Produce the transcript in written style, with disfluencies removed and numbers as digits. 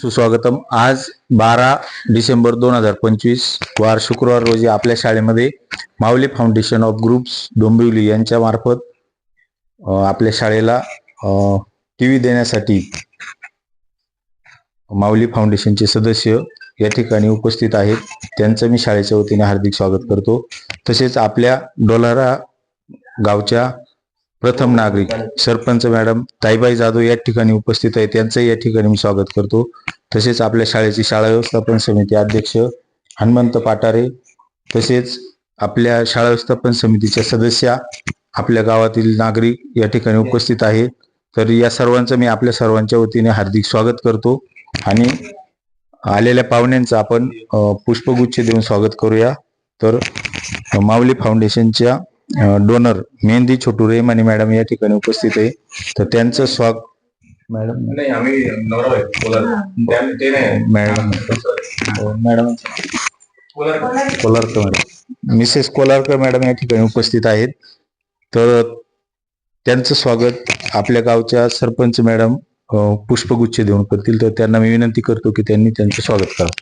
सुस्वागतम। आज 12 डिसेंबर 2025 वार शुक्रवार रोजी आपल्या शाळेमध्ये माऊली फाउंडेशन ऑफ ग्रुप्स डोंबिवली यांच्या मार्फत आपल्या शाळेला टीव्ही देण्यासाठी माऊली फाउंडेशनचे सदस्य या ठिकाणी उपस्थित आहेत। त्यांचं मी शाळेच्या वतीने हार्दिक स्वागत करतो। तसेच आपल्या डोलारा गावच्या प्रथम नागरिक सरपंच मॅडम ताईबाई जाधव या ठिकाणी उपस्थित आहे, त्यांचंही या ठिकाणी मी स्वागत करतो। तसेच आपल्या शाळेची शाळा व्यवस्थापन समिती अध्यक्ष हनुमंत पाटारे, तसेच आपल्या शाळा व्यवस्थापन समितीच्या सदस्या, आपल्या गावातील नागरिक या ठिकाणी उपस्थित आहेत। तर या सर्वांचं मी आपल्या सर्वांच्या वतीने हार्दिक स्वागत करतो आणि आलेल्या पाहुण्यांचं आपण पुष्पगुच्छ देऊन स्वागत करूया। तर माऊली फाउंडेशनच्या डोनर मेहंदी छोटू रेमानी मॅडम या ठिकाणी उपस्थित आहे, तर त्यांचं स्वागत मॅडम मिसेस कोलारकर मॅडम या ठिकाणी उपस्थित आहेत। तर त्यांचं स्वागत आपल्या गावच्या सरपंच मॅडम पुष्पगुच्छ देऊन करतील, तर त्यांना मी विनंती करतो की त्यांनी त्यांचं स्वागत करा।